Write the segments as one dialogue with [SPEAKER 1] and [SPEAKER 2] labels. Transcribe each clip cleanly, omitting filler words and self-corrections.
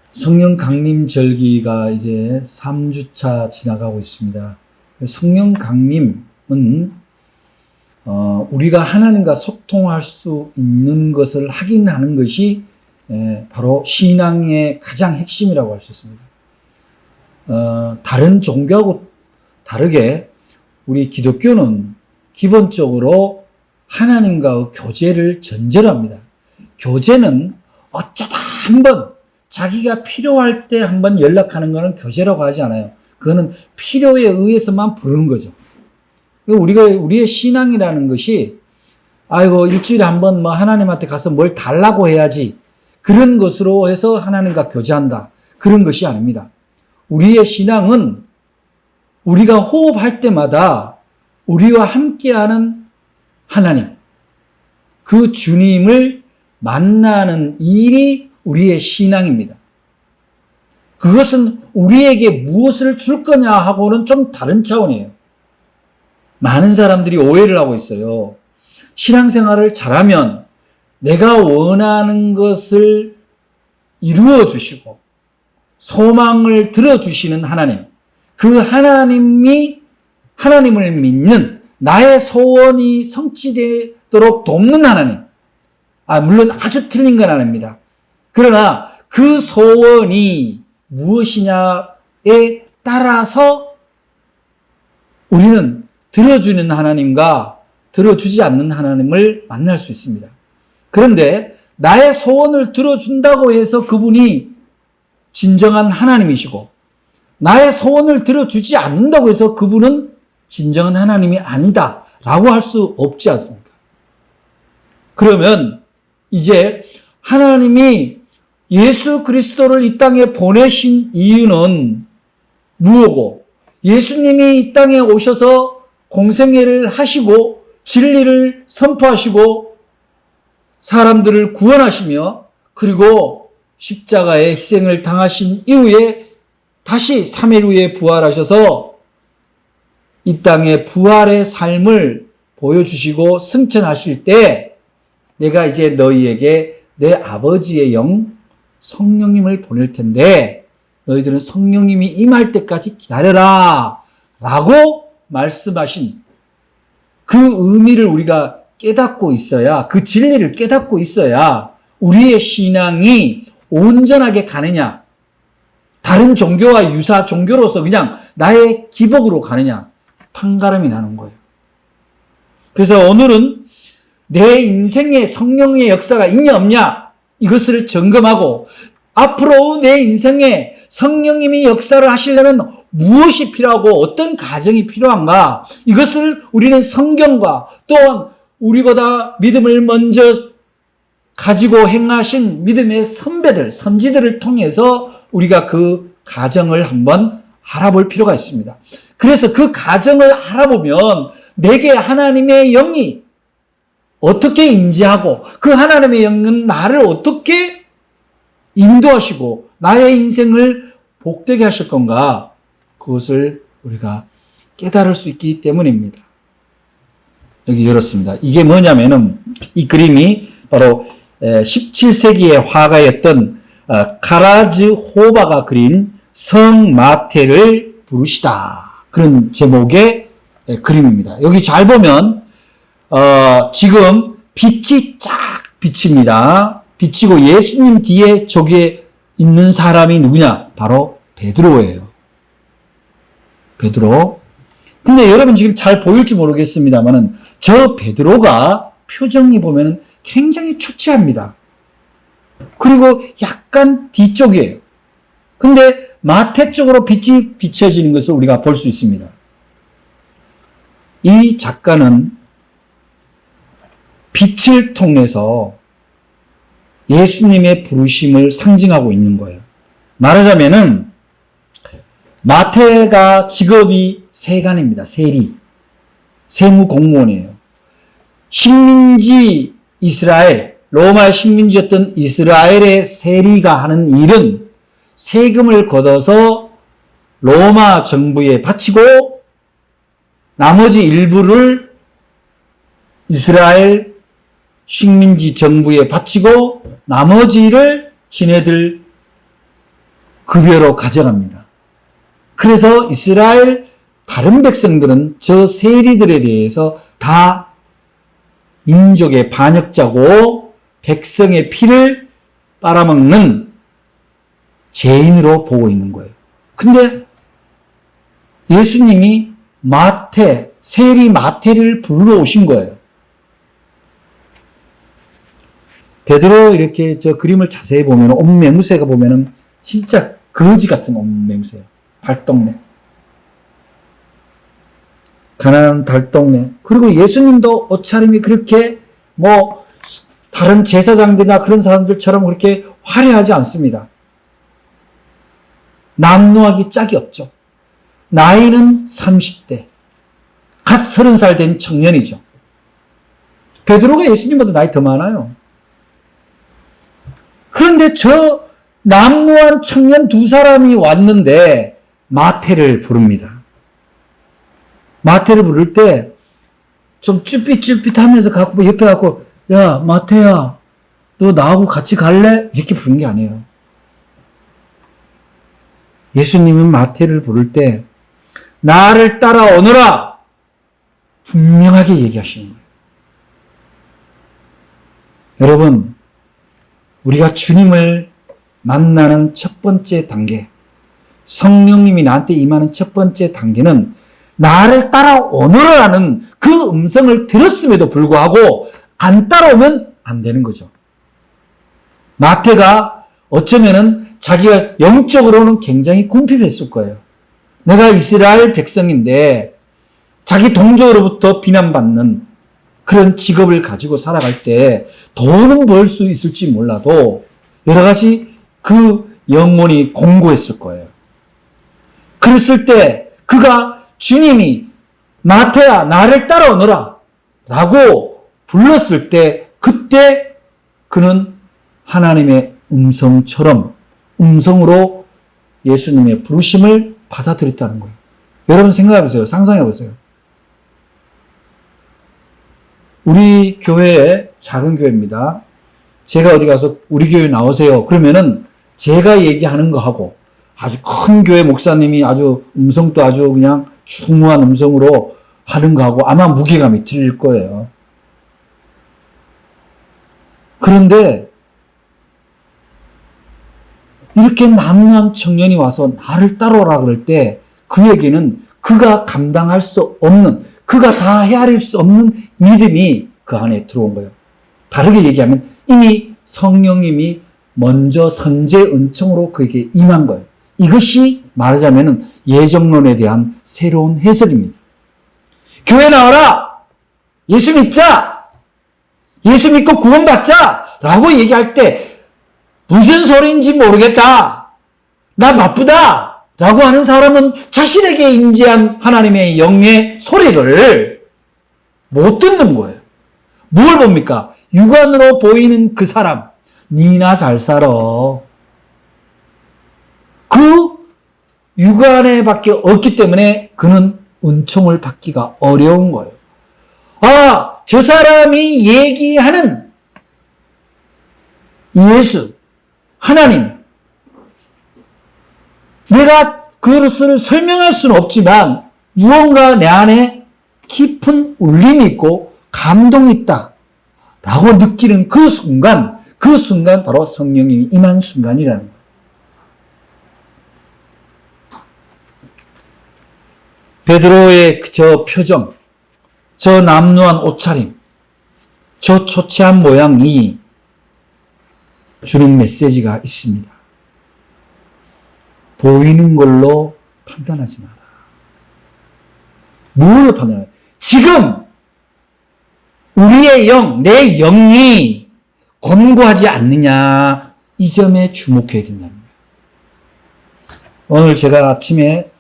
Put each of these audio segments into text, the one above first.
[SPEAKER 1] 성령 강림 절기가 이제 3주차 지나가고 있습니다. 성령 강림은 우리가 하나님과 소통할 수 있는 것을 확인하는 것이 바로 신앙의 가장 핵심이라고 할 수 있습니다. 다른 종교하고 다르게 우리 기독교는 기본적으로 하나님과의 교제를 전제로 합니다. 교제는 어쩌다 한번 자기가 필요할 때 한번 연락하는 것은 교제라고 하지 않아요. 그거는 필요에 의해서만 부르는 거죠. 우리의 신앙이라는 것이 일주일에 한번 하나님한테 가서 뭘 달라고 해야지 그런 것으로 해서 하나님과 교제한다. 그런 것이 아닙니다. 우리의 신앙은 우리가 호흡할 때마다 우리와 함께하는 하나님, 그 주님을 만나는 일이 우리의 신앙입니다. 그것은 우리에게 무엇을 줄 거냐 하고는 좀 다른 차원이에요. 많은 사람들이 오해를 하고 있어요. 신앙생활을 잘하면 내가 원하는 것을 이루어 주시고 소망을 들어주시는 하나님, 그 하나님을 믿는 나의 소원이 성취되도록 돕는 하나님. 물론 아주 틀린 건 아닙니다. 그러나 그 소원이 무엇이냐에 따라서 우리는 들어주는 하나님과 들어주지 않는 하나님을 만날 수 있습니다. 그런데 나의 소원을 들어준다고 해서 그분이 진정한 하나님이시고 나의 소원을 들어주지 않는다고 해서 그분은 진정한 하나님이 아니다 라고 할 수 없지 않습니까? 그러면 이제 하나님이 예수 그리스도를 이 땅에 보내신 이유는 무엇고, 예수님이 이 땅에 오셔서 공생애를 하시고 진리를 선포하시고 사람들을 구원하시며 그리고 십자가의 희생을 당하신 이후에 다시 3일 후에 부활하셔서 이 땅에 부활의 삶을 보여주시고 승천하실 때 내가 이제 너희에게 내 아버지의 영 성령님을 보낼 텐데 너희들은 성령님이 임할 때까지 기다려라 라고 말씀하신 그 의미를 우리가 깨닫고 있어야, 그 진리를 깨닫고 있어야 우리의 신앙이 온전하게 가느냐, 다른 종교와 유사 종교로서 그냥 나의 기복으로 가느냐 판가름이 나는 거예요. 그래서 오늘은 내 인생에 성령의 역사가 있냐 없냐 이것을 점검하고 앞으로 내 인생에 성령님이 역사를 하시려면 무엇이 필요하고 어떤 과정이 필요한가, 이것을 우리는 성경과 또한 우리보다 믿음을 먼저 가지고 행하신 믿음의 선배들, 선지들을 통해서 우리가 그 과정을 한번 알아볼 필요가 있습니다. 그래서 그 과정을 알아보면 내게 하나님의 영이 어떻게 임재하고 그 하나님의 영은 나를 어떻게 인도하시고 나의 인생을 복되게 하실 건가, 그것을 우리가 깨달을 수 있기 때문입니다. 여기 열었습니다. 이게 뭐냐면은 이 그림이 바로 17세기의 화가였던 카라즈 호바가 그린 성 마태를 부르시다, 그런 제목의 그림입니다. 여기 잘 보면 지금 빛이 쫙 비칩니다. 비치고 예수님 뒤에 저기에 있는 사람이 누구냐? 바로 베드로예요. 베드로. 근데 여러분 지금 잘 보일지 모르겠습니다만은 저 베드로가 표정이 보면은 굉장히 초췌합니다. 그리고 약간 뒤쪽이에요. 근데 마태 쪽으로 빛이 비춰지는 것을 우리가 볼 수 있습니다. 이 작가는 빛을 통해서 예수님의 부르심을 상징하고 있는 거예요. 말하자면은 마태가 직업이 세관입니다. 세리. 세무 공무원이에요. 식민지 이스라엘, 로마의 식민지였던 이스라엘의 세리가 하는 일은 세금을 걷어서 로마 정부에 바치고 나머지 일부를 이스라엘 식민지 정부에 바치고 나머지를 지네들 급여로 가져갑니다. 그래서 이스라엘 다른 백성들은 저 세리들에 대해서 다 민족의 반역자고 백성의 피를 빨아먹는 죄인으로 보고 있는 거예요. 근데 예수님이 세리 마태를 불러오신 거예요. 베드로 이렇게 저 그림을 자세히 보면 옷매무새가 보면은 진짜 거지 같은 옷매무새예요. 달동네. 가난한 달동네. 그리고 예수님도 옷차림이 그렇게 다른 제사장들이나 그런 사람들처럼 그렇게 화려하지 않습니다. 남루하기 짝이 없죠. 나이는 30대. 갓 30살 된 청년이죠. 베드로가 예수님보다 나이 더 많아요. 그런데 저 남루한 청년 두 사람이 왔는데 마태를 부릅니다. 마태를 부를 때 좀 쭈삣쭈삣하면서 옆에 갖고 야 마태야 너 나하고 같이 갈래? 이렇게 부른 게 아니에요. 예수님은 마태를 부를 때 나를 따라오너라 분명하게 얘기하시는 거예요. 여러분, 우리가 주님을 만나는 첫 번째 단계, 성령님이 나한테 임하는 첫 번째 단계는 나를 따라오너라는 그 음성을 들었음에도 불구하고 안 따라오면 안 되는 거죠. 마태가 어쩌면은 자기가 영적으로는 굉장히 궁핍했을 거예요. 내가 이스라엘 백성인데 자기 동족으로부터 비난받는 그런 직업을 가지고 살아갈 때 돈은 벌 수 있을지 몰라도 여러 가지 그 영혼이 공고했을 거예요. 그랬을 때 그가 주님이 마태야 나를 따라오너라 라고 불렀을 때 그때 그는 하나님의 음성으로 예수님의 부르심을 받아들였다는 거예요. 여러분 생각해 보세요. 상상해 보세요. 우리 교회 작은 교회입니다. 제가 어디 가서 우리 교회 나오세요. 그러면은 제가 얘기하는 거 하고 아주 큰 교회 목사님이 아주 음성도 아주 그냥 중후한 음성으로 하는 거하고 아마 무게감이 틀릴 거예요. 그런데 이렇게 남루한 청년이 와서 나를 따라오라 그럴 때 그에게는 그가 감당할 수 없는, 그가 다 헤아릴 수 없는 믿음이 그 안에 들어온 거예요. 다르게 얘기하면 이미 성령님이 먼저 선제 은총으로 그에게 임한 거예요. 이것이 말하자면 예정론에 대한 새로운 해석입니다. 교회 나와라! 예수 믿자! 예수 믿고 구원받자! 라고 얘기할 때 무슨 소리인지 모르겠다. 나 바쁘다. 라고 하는 사람은 자신에게 임재한 하나님의 영의 소리를 못 듣는 거예요. 뭘 봅니까? 육안으로 보이는 그 사람. 니나 잘 살아. 그 육안에 밖에 없기 때문에 그는 은총을 받기가 어려운 거예요. 아, 저 사람이 얘기하는 예수, 하나님, 내가 그것을 설명할 수는 없지만 무언가 내 안에 깊은 울림이 있고 감동이 있다 라고 느끼는 그 순간 바로 성령이 임한 순간이라는 거예요. 베드로의 저 표정, 저 남루한 옷차림, 저 초췌한 모양이 주는 메시지가 있습니다. 보이는 걸로 판단하지 마라. 무엇을 판단해요? 지금 우리의 영, 내 영이 권고하지 않느냐, 이 점에 주목해야 된다는 거예요. 오늘 제가 아침에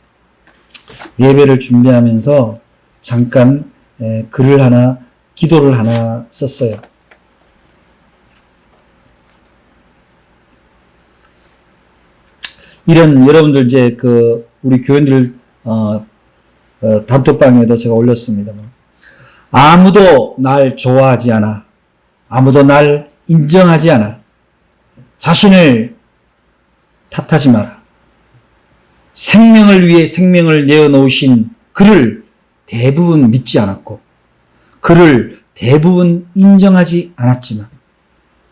[SPEAKER 1] 예배를 준비하면서 잠깐 기도를 하나 썼어요. 이런 여러분들 이제 우리 교인들 단톡방에도 제가 올렸습니다. 아무도 날 좋아하지 않아. 아무도 날 인정하지 않아. 자신을 탓하지 마라. 생명을 위해 생명을 내어놓으신 그를 대부분 믿지 않았고 그를 대부분 인정하지 않았지만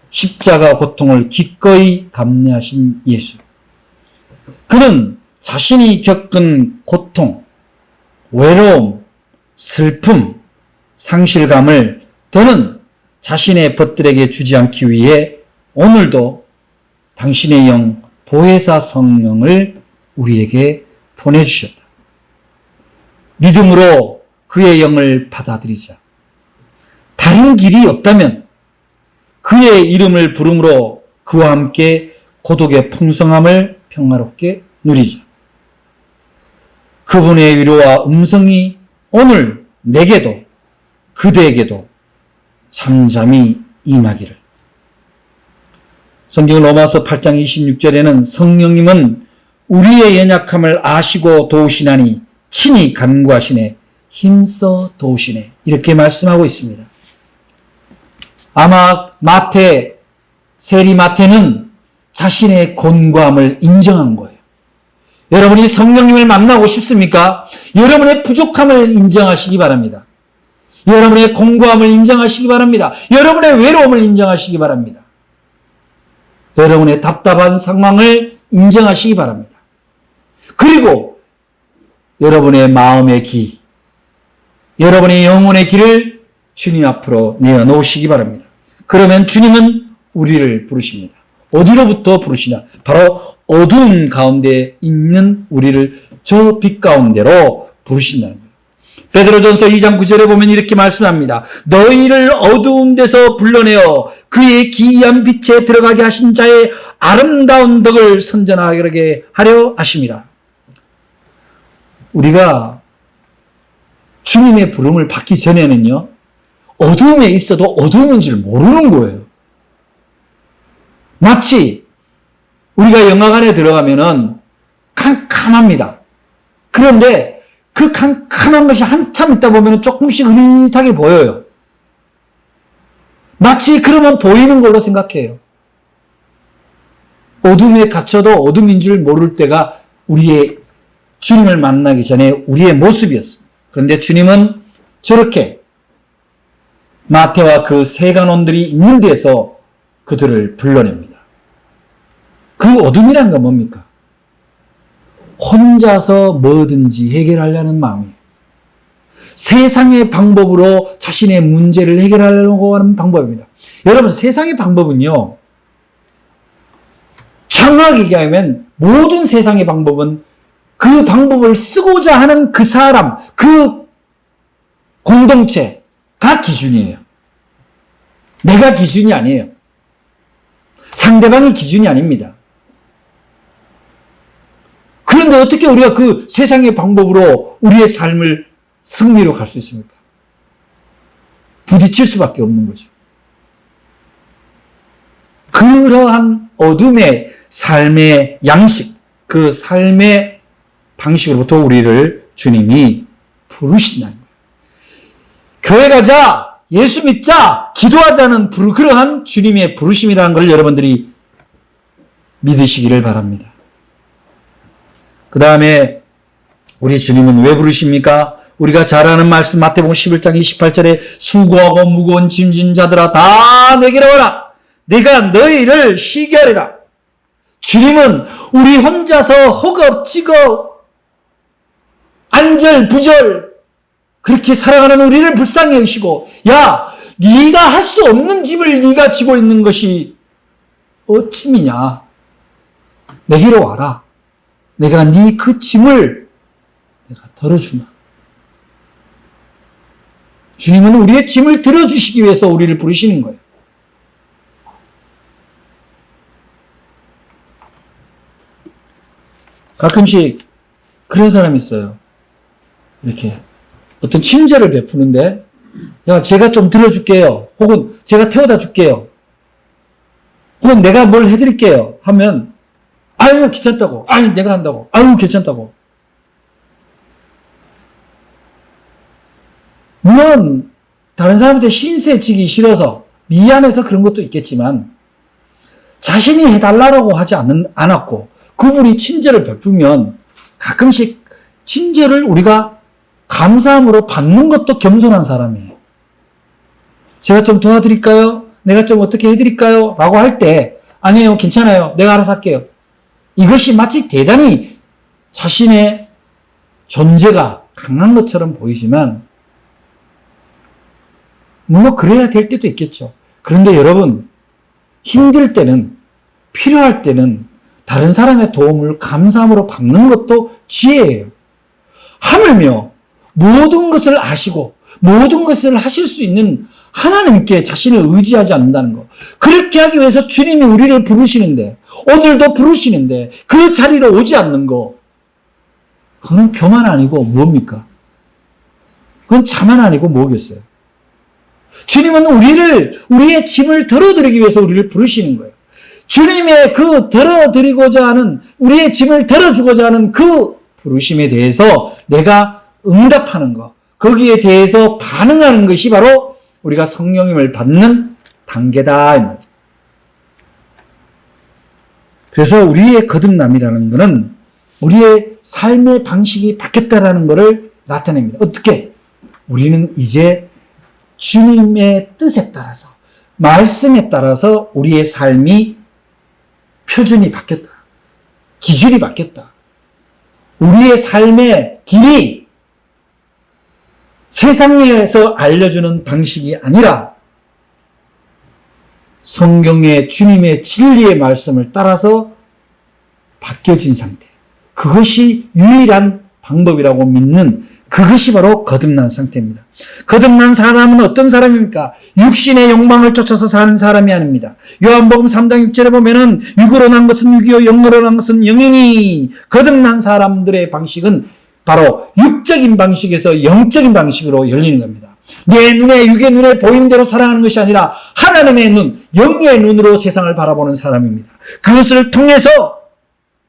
[SPEAKER 1] 십자가 고통을 기꺼이 감내하신 예수. 그는 자신이 겪은 고통, 외로움, 슬픔, 상실감을 더는 자신의 벗들에게 주지 않기 위해 오늘도 당신의 영 보혜사 성령을 우리에게 보내주셨다. 믿음으로 그의 영을 받아들이자. 다른 길이 없다면 그의 이름을 부름으로 그와 함께 고독의 풍성함을 평화롭게 누리자. 그분의 위로와 음성이 오늘 내게도 그대에게도 잠잠히 임하기를. 성경 로마서 8장 26절에는 성령님은 우리의 연약함을 아시고 도우시나니 친히 간구하시네 힘써 도우시네 이렇게 말씀하고 있습니다. 아마 세리 마태는 자신의 곤고함을 인정한 거예요. 여러분이 성령님을 만나고 싶습니까? 여러분의 부족함을 인정하시기 바랍니다. 여러분의 공고함을 인정하시기 바랍니다. 여러분의 외로움을 인정하시기 바랍니다. 여러분의 답답한 상황을 인정하시기 바랍니다. 그리고 여러분의 마음의 길, 여러분의 영혼의 길을 주님 앞으로 내어놓으시기 바랍니다. 그러면 주님은 우리를 부르십니다. 어디로부터 부르시냐? 바로 어두운 가운데 있는 우리를 저 빛 가운데로 부르신다는 거예요. 베드로전서 2장 9절에 보면 이렇게 말씀합니다. 너희를 어두운 데서 불러내어 그의 기이한 빛에 들어가게 하신 자의 아름다운 덕을 선전하게 하려 하심이라. 우리가 주님의 부름을 받기 전에는요, 어두움에 있어도 어두움인 줄 모르는 거예요. 마치 우리가 영화관에 들어가면은 캄캄합니다. 그런데 그 캄캄한 것이 한참 있다 보면 조금씩 흐릿하게 보여요. 마치 그러면 보이는 걸로 생각해요. 어둠에 갇혀도 어둠인 줄 모를 때가 우리의 주님을 만나기 전에 우리의 모습이었습니다. 그런데 주님은 저렇게 마태와 그 세간원들이 있는 데서 그들을 불러냅니다. 그 어둠이란 건 뭡니까? 혼자서 뭐든지 해결하려는 마음이에요. 세상의 방법으로 자신의 문제를 해결하려고 하는 방법입니다. 여러분, 세상의 방법은요, 정확히 얘기하면 모든 세상의 방법은 그 방법을 쓰고자 하는 그 사람, 그 공동체가 기준이에요. 내가 기준이 아니에요. 상대방이 기준이 아닙니다. 그런데 어떻게 우리가 그 세상의 방법으로 우리의 삶을 승리로 갈 수 있습니까? 부딪힐 수밖에 없는 거죠. 그러한 어둠의 삶의 양식, 그 삶의 방식으로부터 우리를 주님이 부르신다는 거예요. 교회 가자, 예수 믿자, 기도하자는 그러한 주님의 부르심이라는 걸 여러분들이 믿으시기를 바랍니다. 그 다음에 우리 주님은 왜 부르십니까? 우리가 잘 아는 말씀 마태복음 11장 28절에 수고하고 무거운 짐진 자들아 다 내게로 와라. 내가 너희를 쉬게 하리라. 주님은 우리 혼자서 허겁지겁 안절부절 그렇게 살아가는 우리를 불쌍히 여기시고, 야, 네가 할 수 없는 짐을 네가 지고 있는 것이 어찌미냐. 내게로 와라. 내가 네 그 짐을 내가 덜어주마. 주님은 우리의 짐을 들어주시기 위해서 우리를 부르시는 거예요. 가끔씩 그런 사람이 있어요. 이렇게 어떤 친절을 베푸는데, 야, 제가 좀 들어줄게요. 혹은 제가 태워다 줄게요. 혹은 내가 뭘 해드릴게요. 하면, 아유, 귀찮다고. 아니, 내가 한다고. 아유, 괜찮다고. 물론, 다른 사람한테 신세 지기 싫어서, 미안해서 그런 것도 있겠지만, 자신이 해달라고 하지 않았고, 그분이 친절을 베풀면, 가끔씩 친절을 우리가 감사함으로 받는 것도 겸손한 사람이에요. 제가 좀 도와드릴까요? 내가 좀 어떻게 해드릴까요? 라고 할 때 아니에요, 괜찮아요, 내가 알아서 할게요. 이것이 마치 대단히 자신의 존재가 강한 것처럼 보이지만 물론 그래야 될 때도 있겠죠. 그런데 여러분, 힘들 때는, 필요할 때는 다른 사람의 도움을 감사함으로 받는 것도 지혜예요. 하물며 모든 것을 아시고 모든 것을 하실 수 있는 하나님께 자신을 의지하지 않는다는 것. 그렇게 하기 위해서 주님이 우리를 부르시는데, 오늘도 부르시는데 그 자리로 오지 않는 거, 그건 교만 아니고 뭡니까? 그건 자만 아니고 뭐겠어요? 주님은 우리의 짐을 덜어드리기 위해서 우리를 부르시는 거예요. 주님의 그 덜어드리고자 하는, 우리의 짐을 덜어주고자 하는 그 부르심에 대해서 내가 응답하는 것, 거기에 대해서 반응하는 것이 바로 우리가 성령님을 받는 단계다. 그래서 우리의 거듭남이라는 것은 우리의 삶의 방식이 바뀌었다라는 것을 나타냅니다. 어떻게? 우리는 이제 주님의 뜻에 따라서, 말씀에 따라서 우리의 삶이 표준이 바뀌었다. 기준이 바뀌었다. 우리의 삶의 길이 세상에서 알려주는 방식이 아니라 성경의 주님의 진리의 말씀을 따라서 바뀌어진 상태. 그것이 유일한 방법이라고 믿는, 그것이 바로 거듭난 상태입니다. 거듭난 사람은 어떤 사람입니까? 육신의 욕망을 쫓아서 사는 사람이 아닙니다. 요한복음 3장 6절에 보면은 육으로 난 것은 육이요 영으로 난 것은 영이니, 거듭난 사람들의 방식은 바로 육적인 방식에서 영적인 방식으로 열리는 겁니다. 내 눈에, 육의 눈에 보이는 대로 살아가는 것이 아니라 하나님의 눈, 영의 눈으로 세상을 바라보는 사람입니다. 그것을 통해서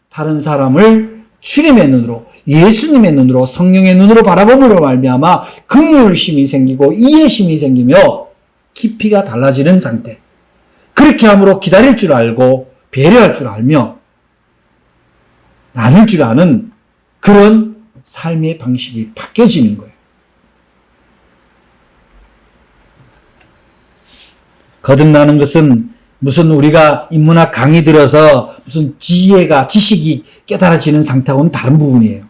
[SPEAKER 1] 다른 사람을 주님의 눈으로, 예수님의 눈으로, 성령의 눈으로 바라봄으로 말미암아 긍휼심이 생기고 이해심이 생기며 깊이가 달라지는 상태. 그렇게 함으로 기다릴 줄 알고 배려할 줄 알며 나눌 줄 아는 그런 삶의 방식이 바뀌어지는 거예요. 거듭나는 것은 무슨 우리가 인문학 강의 들어서 무슨 지식이 깨달아지는 상태하고는 다른 부분이에요.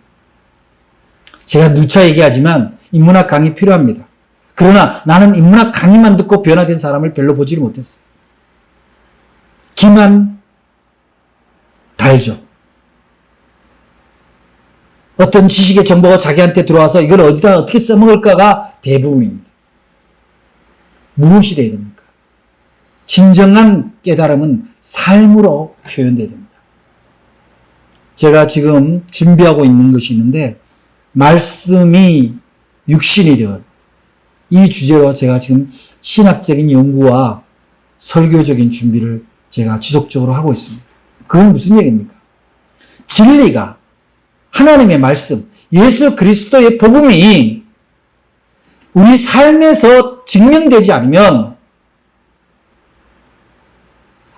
[SPEAKER 1] 제가 누차 얘기하지만 인문학 강의 필요합니다. 그러나 나는 인문학 강의만 듣고 변화된 사람을 별로 보지를 못했어요. 기만 달죠. 어떤 지식의 정보가 자기한테 들어와서 이걸 어디다 어떻게 써먹을까가 대부분입니다. 무엇이 돼야 됩니까? 진정한 깨달음은 삶으로 표현돼야 됩니다. 제가 지금 준비하고 있는 것이 있는데, 말씀이 육신이 되어, 이 주제로 제가 지금 신학적인 연구와 설교적인 준비를 제가 지속적으로 하고 있습니다. 그건 무슨 얘기입니까? 진리가, 하나님의 말씀, 예수 그리스도의 복음이 우리 삶에서 증명되지 않으면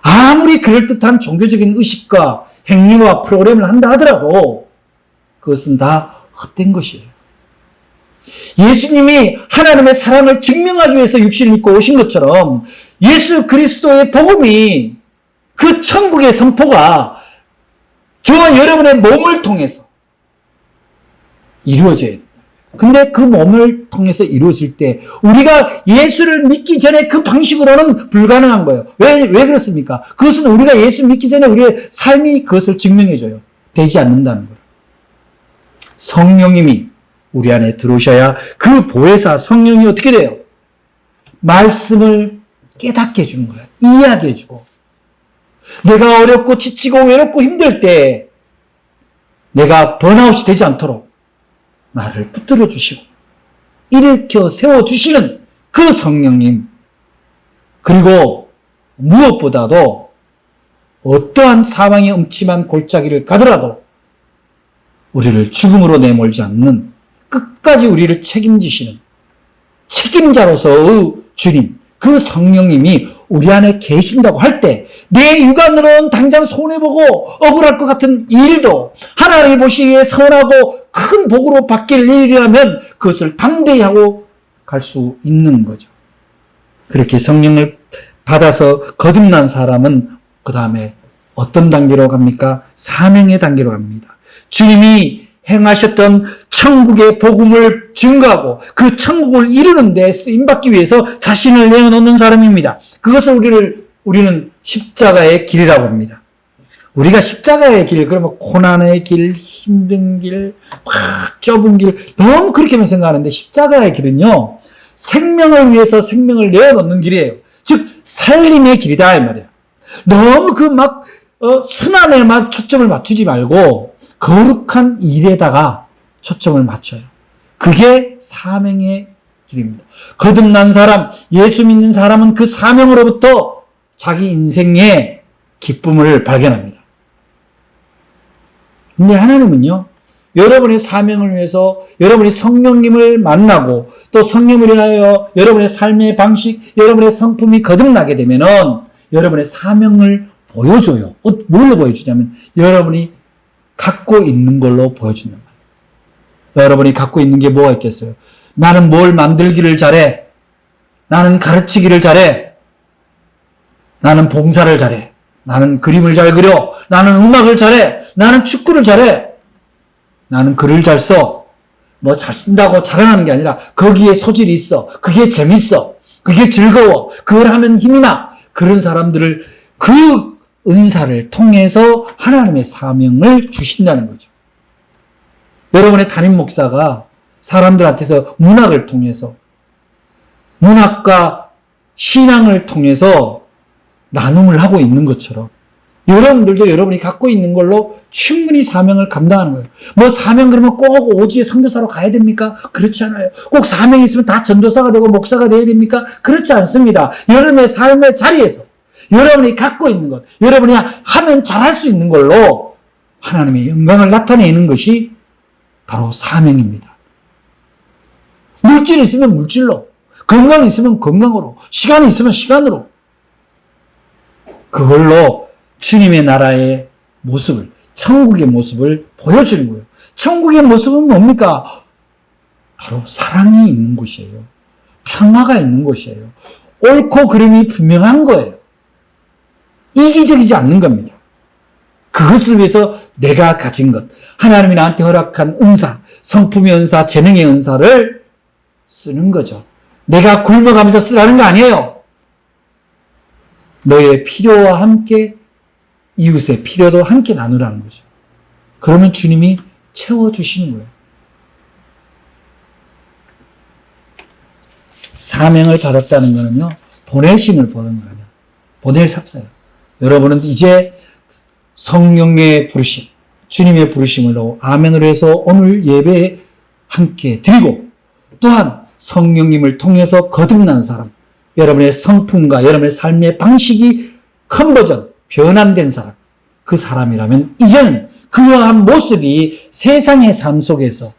[SPEAKER 1] 아무리 그럴듯한 종교적인 의식과 행위와 프로그램을 한다 하더라도 그것은 다 헛된 것이에요. 예수님이 하나님의 사랑을 증명하기 위해서 육신을 입고 오신 것처럼 예수 그리스도의 복음이, 그 천국의 선포가 저와 여러분의 몸을 통해서 이루어져야 돼요. 근데 그 몸을 통해서 이루어질 때 우리가 예수를 믿기 전에 그 방식으로는 불가능한 거예요. 왜 그렇습니까? 그것은 우리가 예수 믿기 전에 우리의 삶이 그것을 증명해줘요. 되지 않는다는 거예요. 성령님이 우리 안에 들어오셔야 그 보혜사 성령이 어떻게 돼요? 말씀을 깨닫게 해주는 거예요. 이해하게 해주고, 내가 어렵고 지치고 외롭고 힘들 때 내가 번아웃이 되지 않도록 나를 붙들어 주시고 일으켜 세워주시는 그 성령님, 그리고 무엇보다도 어떠한 사망의 음침한 골짜기를 가더라도 우리를 죽음으로 내몰지 않는, 끝까지 우리를 책임지시는 책임자로서의 주님, 그 성령님이 우리 안에 계신다고 할 때 내 육안으로는 당장 손해보고 억울할 것 같은 일도 하나님이 보시기에 선하고 큰 복으로 바뀔 일이라면 그것을 담대히 하고 갈 수 있는 거죠. 그렇게 성령을 받아서 거듭난 사람은 그 다음에 어떤 단계로 갑니까? 사명의 단계로 갑니다. 주님이 행하셨던 천국의 복음을 증거하고 그 천국을 이루는 데 쓰임받기 위해서 자신을 내어놓는 사람입니다. 그것을 우리는 십자가의 길이라고 합니다. 우리가 십자가의 길, 그러면 고난의 길, 힘든 길, 막 좁은 길, 너무 그렇게만 생각하는데 십자가의 길은요, 생명을 위해서 생명을 내어놓는 길이에요. 즉, 살림의 길이다, 이 말이에요. 너무 순환에만 초점을 맞추지 말고, 거룩한 일에다가 초점을 맞춰요. 그게 사명의 길입니다. 거듭난 사람, 예수 믿는 사람은 그 사명으로부터 자기 인생의 기쁨을 발견합니다. 근데 하나님은요, 여러분의 사명을 위해서 여러분이 성령님을 만나고 또 성령을 인하여 여러분의 삶의 방식, 여러분의 성품이 거듭나게 되면은 여러분의 사명을 보여줘요. 뭘로 보여주냐면 여러분이 갖고 있는 걸로 보여주는 거예요. 여러분이 갖고 있는 게 뭐가 있겠어요? 나는 뭘 만들기를 잘해. 나는 가르치기를 잘해. 나는 봉사를 잘해. 나는 그림을 잘 그려. 나는 음악을 잘해. 나는 축구를 잘해. 나는 글을 잘 써. 뭐 잘 쓴다고 자랑하는 게 아니라 거기에 소질이 있어. 그게 재밌어. 그게 즐거워. 그걸 하면 힘이 나. 그런 사람들을 그 은사를 통해서 하나님의 사명을 주신다는 거죠. 여러분의 담임 목사가 사람들한테서 문학을 통해서 문학과 신앙을 통해서 나눔을 하고 있는 것처럼 여러분들도 여러분이 갖고 있는 걸로 충분히 사명을 감당하는 거예요. 뭐 사명 그러면 꼭 오지에 선교사로 가야 됩니까? 그렇지 않아요. 꼭 사명이 있으면 다 전도사가 되고 목사가 돼야 됩니까? 그렇지 않습니다. 여러분의 삶의 자리에서 여러분이 갖고 있는 것, 여러분이 하면 잘할 수 있는 걸로 하나님의 영광을 나타내는 것이 바로 사명입니다. 물질이 있으면 물질로, 건강이 있으면 건강으로, 시간이 있으면 시간으로. 그걸로 주님의 나라의 모습을, 천국의 모습을 보여주는 거예요. 천국의 모습은 뭡니까? 바로 사랑이 있는 곳이에요. 평화가 있는 곳이에요. 옳고 그름이 분명한 거예요. 이기적이지 않는 겁니다. 그것을 위해서 내가 가진 것, 하나님이 나한테 허락한 은사, 성품의 은사, 재능의 은사를 쓰는 거죠. 내가 굶어가면서 쓰라는 거 아니에요. 너의 필요와 함께 이웃의 필요도 함께 나누라는 거죠. 그러면 주님이 채워주시는 거예요. 사명을 받았다는 거는요, 보내심을 보는 거예요. 보낼 사자예요. 여러분은 이제 성령의 부르심, 주님의 부르심으로 아멘으로 해서 오늘 예배에 함께 드리고 또한 성령님을 통해서 거듭난 사람, 여러분의 성품과 여러분의 삶의 방식이 컨버전, 변환된 사람, 그 사람이라면 이제는 그러한 모습이 세상의 삶 속에서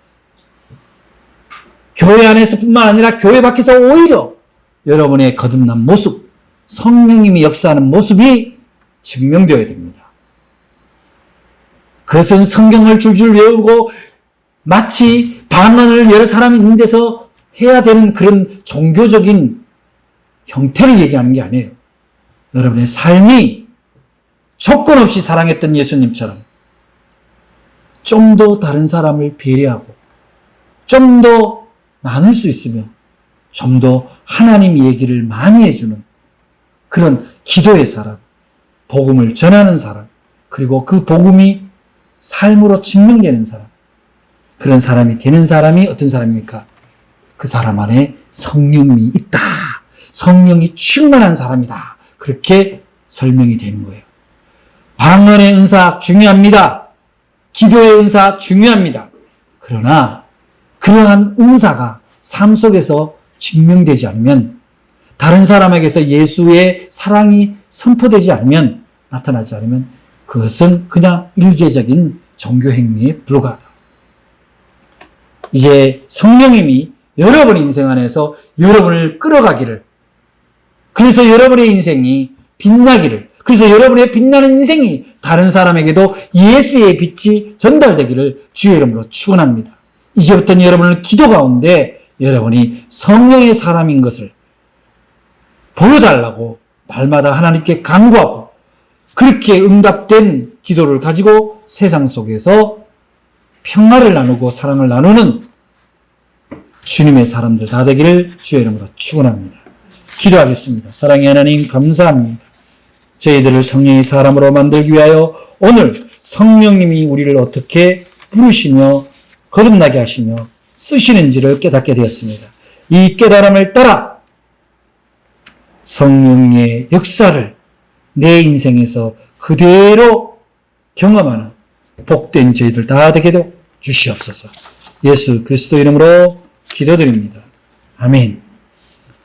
[SPEAKER 1] 교회 안에서뿐만 아니라 교회 밖에서 오히려 여러분의 거듭난 모습, 성령님이 역사하는 모습이 증명되어야 됩니다. 그것은 성경을 줄줄 외우고 마치 방언을 여러 사람이 있는 데서 해야 되는 그런 종교적인 형태를 얘기하는 게 아니에요. 여러분의 삶이 조건 없이 사랑했던 예수님처럼 좀 더 다른 사람을 배려하고 좀 더 나눌 수 있으며 좀 더 하나님 얘기를 많이 해주는 그런 기도의 사람, 복음을 전하는 사람, 그리고 그 복음이 삶으로 증명되는 사람, 그런 사람이 되는 사람이 어떤 사람입니까? 그 사람 안에 성령이 있다. 성령이 충만한 사람이다. 그렇게 설명이 되는 거예요. 방언의 은사 중요합니다. 기도의 은사 중요합니다. 그러나 그러한 은사가 삶 속에서 증명되지 않으면, 다른 사람에게서 예수의 사랑이 선포되지 않으면, 나타나지 않으면 그것은 그냥 일개적인 종교 행위에 불과하다. 이제 성령님이 여러분 인생 안에서 여러분을 끌어가기를, 그래서 여러분의 인생이 빛나기를, 그래서 여러분의 빛나는 인생이 다른 사람에게도 예수의 빛이 전달되기를 주의 이름으로 축원합니다. 이제부터는 여러분을 기도 가운데 여러분이 성령의 사람인 것을 보여달라고 날마다 하나님께 간구하고 그렇게 응답된 기도를 가지고 세상 속에서 평화를 나누고 사랑을 나누는 주님의 사람들 다 되기를 주의 이름으로 축원합니다. 기도하겠습니다. 사랑의 하나님 감사합니다. 저희들을 성령의 사람으로 만들기 위하여 오늘 성령님이 우리를 어떻게 부르시며 거듭나게 하시며 쓰시는지를 깨닫게 되었습니다. 이 깨달음을 따라 성령의 역사를 내 인생에서 그대로 경험하는 복된 저희들 다 되게 주시옵소서. 예수 그리스도 이름으로 기도드립니다. 아멘.